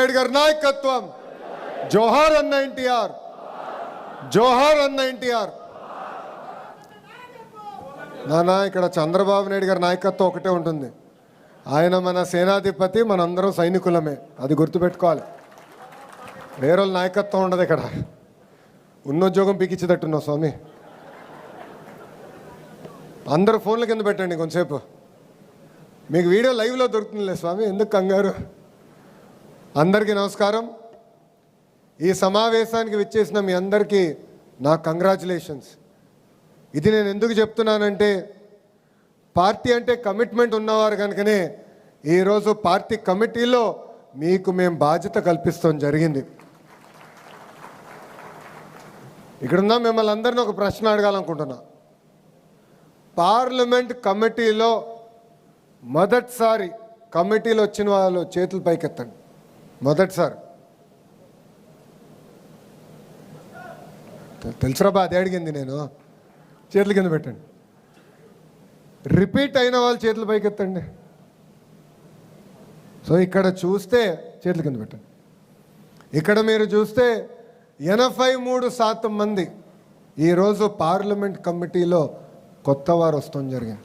నాయుడు గారి నాయకత్వం. జోహార్ అన్న ఎన్టీఆర్, జోహార్ అన్న ఎన్టీఆర్. నానా ఇక్కడ చంద్రబాబు నాయుడు గారి నాయకత్వం ఒకటే ఉంటుంది. ఆయన మన సేనాధిపతి, మనందరం సైనికులమే, అది గుర్తుపెట్టుకోవాలి. వేరే వాళ్ళ నాయకత్వం ఉండదు ఇక్కడ. ఉన్నోద్యోగం పీకిచ్చేటట్టున్నావు స్వామి. అందరూ ఫోన్ల కింద పెట్టండి కొంచెంసేపు. మీకు వీడియో లైవ్లో దొరుకుతుందిలే స్వామి, ఎందుకు కంగారు. అందరికీ నమస్కారం. ఈ సమావేశానికి విచ్చేసిన మీ అందరికీ నా కంగ్రాచులేషన్స్. ఇది నేను ఎందుకు చెప్తున్నానంటే, పార్టీ అంటే కమిట్మెంట్ ఉన్నవారు కనుకనే ఈరోజు పార్టీ కమిటీలో మీకు మేము బాధ్యత కల్పిస్తాం జరిగింది. ఇక్కడున్న మిమ్మల్ని అందరినీ ఒక ప్రశ్న అడగాలనుకుంటున్నా. పార్లమెంట్ కమిటీలో మొదటిసారి కమిటీలో వచ్చిన వాళ్ళు చేతులు పైకెత్తండి. మొదటిసారి తెలుసురా బా, అదే అడిగింది నేను. చేతుల కింద పెట్టండి. రిపీట్ అయిన వాళ్ళు చేతులు పైకెత్తండి. సో ఇక్కడ చూస్తే చేతుల కింద పెట్టండి. ఇక్కడ మీరు చూస్తే 83% మంది ఈరోజు పార్లమెంట్ కమిటీలో కొత్త వారు వస్తాం జరిగింది.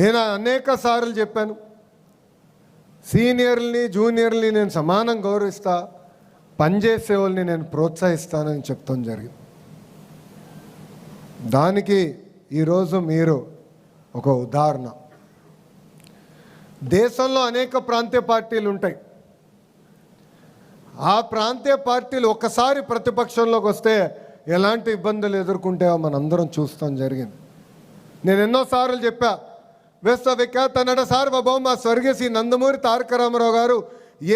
నేను అనేక సార్లు చెప్పాను, సీనియర్ని జూనియర్ని నేను సమానం గౌరవిస్తా, పనిచేసే వాళ్ళని నేను ప్రోత్సహిస్తానని చెప్తాం జరిగింది. దానికి ఈరోజు మీరు ఒక ఉదాహరణ. దేశంలో అనేక ప్రాంతీయ పార్టీలు ఉంటాయి. ఆ ప్రాంతీయ పార్టీలు ఒక్కసారి ప్రతిపక్షంలోకి వస్తే ఎలాంటి ఇబ్బందులు ఎదుర్కొంటాయో మనందరం చూస్తాం జరిగింది. నేను ఎన్నోసార్లు చెప్పా, విశ్వవిఖ్యాత నట సార్వభౌమ స్వర్గీయ శ్రీ నందమూరి తారక రామారావు గారు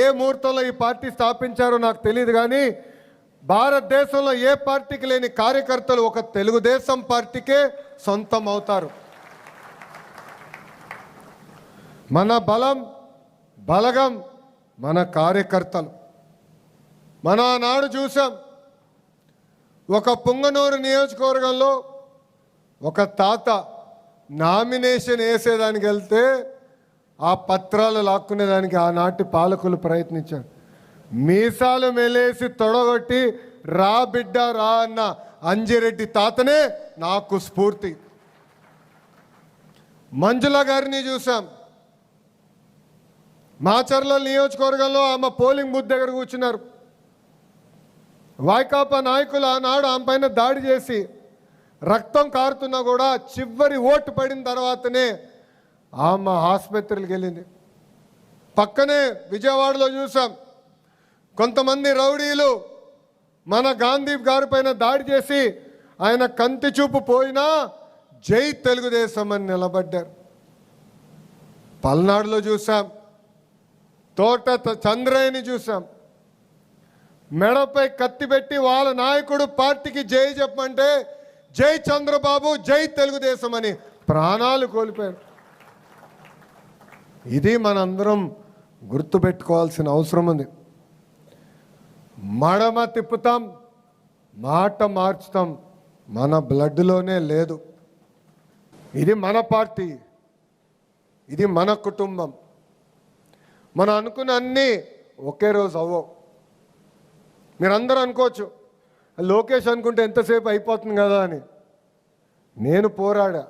ఏ ముహూర్తంలో ఈ పార్టీ స్థాపించారో నాకు తెలియదు, కానీ భారతదేశంలో ఏ పార్టీకి లేని కార్యకర్తలు ఒక తెలుగుదేశం పార్టీకే సొంతం అవుతారు. మన బలం బలగం మన కార్యకర్తలు. మన ఆనాడు చూసాం, ఒక పుంగనూరు నియోజకవర్గంలో ఒక తాత నామినేషన్ వేసేదానికి వెళ్తే ఆ పత్రాలు లాక్కునేదానికి ఆనాటి పాలకులు ప్రయత్నించారు. మీసాలు మెలేసి తొడగొట్టి రా బిడ్డ రా అన్న అంజిరెడ్డి తాతనే నాకు స్ఫూర్తి. మంజుల గారిని చూసాం. మాచర్ల నియోజకవర్గంలో ఆమె పోలింగ్ బూత్ దగ్గర కూర్చున్నారు. వైకాపా నాయకులు ఆనాడు ఆమె పైన దాడి చేసి రక్తం కారుతున్నా కూడా చివరి ఓటు పడిన తర్వాతనే ఆమె ఆసుపత్రికి వెళ్ళింది. పక్కనే విజయవాడలో చూసాం, కొంతమంది రౌడీలు మన గాంధీ గారి పైన దాడి చేసి ఆయన కంటి చూపు పోయినా జై తెలుగుదేశం అని నిలబడ్డారు. పల్నాడులో చూసాం, తోట చంద్రయ్యని చూసాం. మెడపై కత్తి పెట్టి వాళ్ళ నాయకుడు పార్టీకి జై చెప్పమంటే జై చంద్రబాబు జై తెలుగుదేశం అని ప్రాణాలు కోల్పోయారు. ఇది మనందరం గుర్తుపెట్టుకోవాల్సిన అవసరం ఉంది. మడమ తిప్పుతాం, మాట మార్చుతాం, మన బ్లడ్లోనే లేదు. ఇది మన పార్టీ, ఇది మన కుటుంబం. మనం అనుకున్న అన్నీ ఒకే రోజు అవ్వవు. మీరందరూ అనుకోవచ్చు, లోకేష్ అనుకుంటే ఎంతసేపు అయిపోతుంది కదా అని. నేను పోరాడా.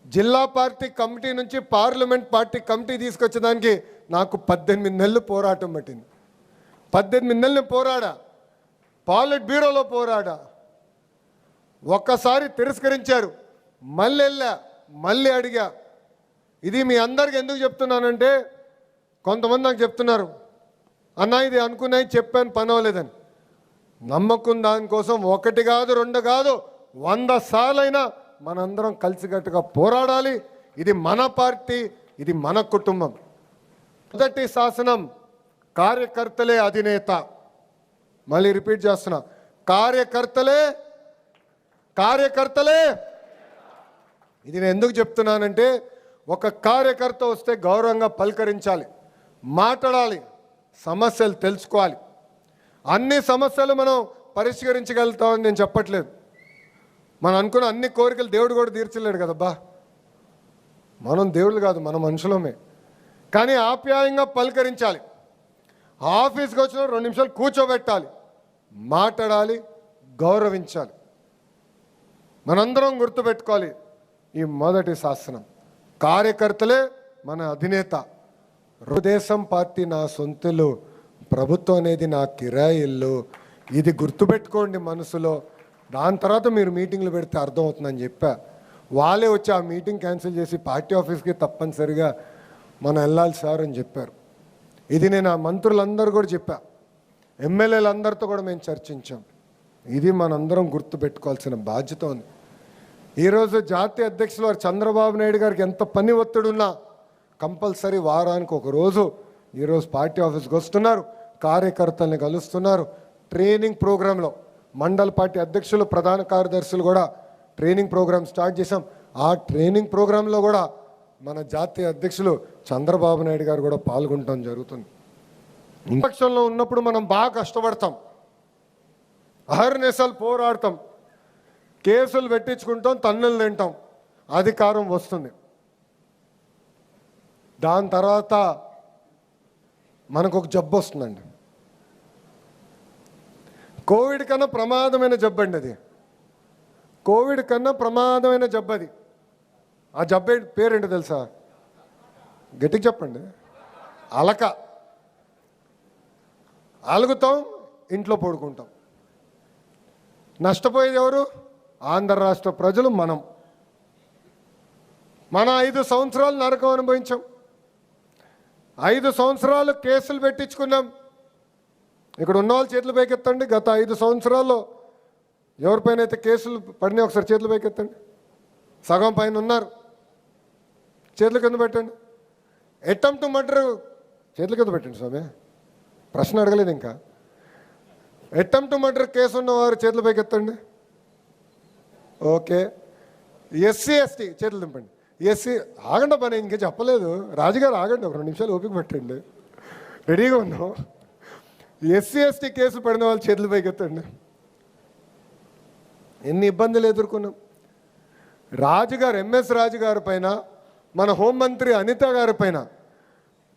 జిల్లా పార్టీ కమిటీ నుంచి పార్లమెంట్ పార్టీ కమిటీ తీసుకొచ్చేదానికి నాకు 18 నెలలు పోరాటం పట్టింది. 18 నెలలు పోరాడా. పాలిట్ బ్యూరోలో పోరాడా. ఒక్కసారి తిరస్కరించారు, మళ్ళీ వెళ్ళా, మళ్ళీ అడిగా. ఇది మీ అందరికి ఎందుకు చెప్తున్నానంటే, కొంతమంది నాకు చెప్తున్నారు, అన్నా ఇది అనుకున్నాయి చెప్పాను పని అవ్వలేదని. నమ్మకం దానికోసం 1 కాదు 2 కాదు 100 సార్లైనా మనందరం కలిసికట్టుగా పోరాడాలి. ఇది మన పార్టీ, ఇది మన కుటుంబం. మొదటి శాసనం కార్యకర్తలే అధినేత. మళ్ళీ రిపీట్ చేస్తున్నా, కార్యకర్తలే కార్యకర్తలే. ఇది నేను ఎందుకు చెప్తున్నానంటే, ఒక కార్యకర్త వస్తే గౌరవంగా పలకరించాలి, మాట్లాడాలి, సమస్యలు తెలుసుకోవాలి. అన్ని సమస్యలు మనం పరిష్కరించగలుగుతామని నేను చెప్పట్లేదు. మనం అనుకున్న అన్ని కోరికలు దేవుడు కూడా తీర్చలేడు కదబ్బా. మనం దేవుళ్ళు కాదు, మన మనుషులమే. కానీ ఆప్యాయంగా పలకరించాలి. ఆఫీస్కి వచ్చిన 2 నిమిషాలు కూర్చోబెట్టాలి, మాట్లాడాలి, గౌరవించాలి. మనందరం గుర్తుపెట్టుకోవాలి, ఈ మొదటి శాసనం కార్యకర్తలే మన అధినేత. తెలుగుదేశం పార్టీ నా సొంతలు, ప్రభుత్వం అనేది నా కిరాయి ఇల్లు. ఇది గుర్తుపెట్టుకోండి మనసులో. దాని తర్వాత మీరు మీటింగ్లు పెడితే అర్థమవుతుందని చెప్పా. వాళ్ళే వచ్చి ఆ మీటింగ్ క్యాన్సిల్ చేసి పార్టీ ఆఫీస్కి తప్పనిసరిగా మనం వెళ్ళాలి సార్ అని చెప్పారు. ఇది నేను ఆ మంత్రులందరూ కూడా చెప్పా, ఎమ్మెల్యేలందరితో కూడా మేము చర్చించాం. ఇది మనందరం గుర్తుపెట్టుకోవాల్సిన బాధ్యత ఉంది. ఈరోజు జాతీయ అధ్యక్షులు వారు చంద్రబాబు నాయుడు గారికి ఎంత పని ఒత్తిడున్నా కంపల్సరీ వారానికి ఒక రోజు ఈరోజు పార్టీ ఆఫీస్కి వస్తున్నారు, కార్యకర్తల్ని కలుస్తున్నారు. ట్రైనింగ్ ప్రోగ్రాంలో మండల పార్టీ అధ్యక్షులు, ప్రధాన కార్యదర్శులు కూడా ట్రైనింగ్ ప్రోగ్రామ్ స్టార్ట్ చేశాం. ఆ ట్రైనింగ్ ప్రోగ్రాంలో కూడా మన జాతీయ అధ్యక్షులు చంద్రబాబు నాయుడు గారు కూడా పాల్గొనడం జరుగుతుంది. విపక్షంలో ఉన్నప్పుడు మనం బాగా కష్టపడతాం, అహర్నిశలు పోరాడతాం, కేసులు పెట్టించుకుంటాం, తన్నులు తింటాం, అధికారం వస్తుంది. దాని తర్వాత మనకు ఒక జబ్బు వస్తుందండి. కోవిడ్ కన్నా ప్రమాదమైన జబ్బు అండి అది. కోవిడ్ కన్నా ప్రమాదమైన జబ్బు అది. ఆ జబ్బు పేరేంటో తెలుసా? గట్టిగా చెప్పండి. అలక. అలుగుతాం, ఇంట్లో పడుకుంటాం. నష్టపోయేది ఎవరు? ఆంధ్ర రాష్ట్ర ప్రజలు, మనం. మన 5 సంవత్సరాలు నరకం అనుభవించాం. 5 సంవత్సరాలు కేసులు పెట్టించుకున్నాం. ఇక్కడ ఉన్న వాళ్ళు చేతులు పైకెత్తండి. గత 5 సంవత్సరాల్లో ఎవరిపైన అయితే కేసులు పడినాయి ఒకసారి చేతులు పైకెత్తండి. సగం పైన ఉన్నారు, చేతుల కింద పెట్టండి. అటెంప్ట్ టు మర్డర్ చేతుల కింద పెట్టండి స్వామి, ప్రశ్న అడగలేదు ఇంకా. అటెంప్ట్ టు మర్డర్ కేసు ఉన్నవారు చేతుల పైకెత్తండి. ఓకే. ఎస్సీ ఎస్టీ చేతులు దింపండి. ఎస్సీ ఆగండి, పని ఇంకా చెప్పలేదు. రాజుగారు ఆగండి, ఒక 2 నిమిషాలు ఓపిక పెట్టండి, రెడీగా ఉన్నాం. ఎస్సీ ఎస్టీ కేసులు పడిన వాళ్ళు చేతుల పైకెత్తండి. ఎన్ని ఇబ్బందులు ఎదుర్కొన్నాం. రాజుగారు, ఎంఎస్ రాజుగారి పైన, మన హోంమంత్రి అనిత గారి పైన,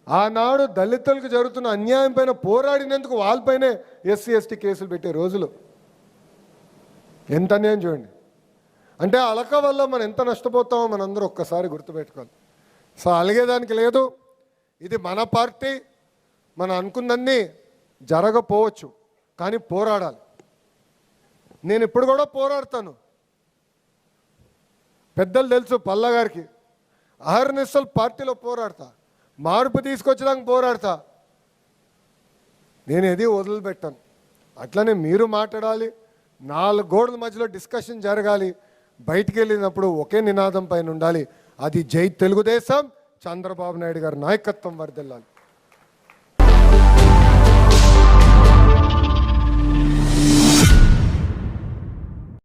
ఆనాడు దళితులకు జరుగుతున్న అన్యాయం పైన పోరాడినందుకు వాళ్ళపైనే ఎస్సీ ఎస్టీ కేసులు పెట్టే రోజులు. ఎంత అన్యాయం చూడండి. అంటే అలక వల్ల మనం ఎంత నష్టపోతామో మనందరూ ఒక్కసారి గుర్తుపెట్టుకోవాలి. సో అలిగేదానికి లేదు. ఇది మన పార్టీ. మనం అనుకున్నన్ని జరగపోవచ్చు, కానీ పోరాడాలి. నేను ఇప్పుడు కూడా పోరాడతాను. పెద్దలు తెలుసు పల్లా గారికి, అహర్నిశలు పార్టీలో పోరాడతా, మార్పు తీసుకొచ్చడానికి పోరాడతా. నేను ఏది వదిలిపెట్టాను. అట్లనే మీరు మాట్లాడాలి, 4 గోడల మధ్యలో డిస్కషన్ జరగాలి. బయటికి వెళ్ళినప్పుడు ఒకే నినాదం పైన ఉండాలి, అది జై తెలుగుదేశం, చంద్రబాబు నాయుడు గారి నాయకత్వం వర్ధిల్లాలి.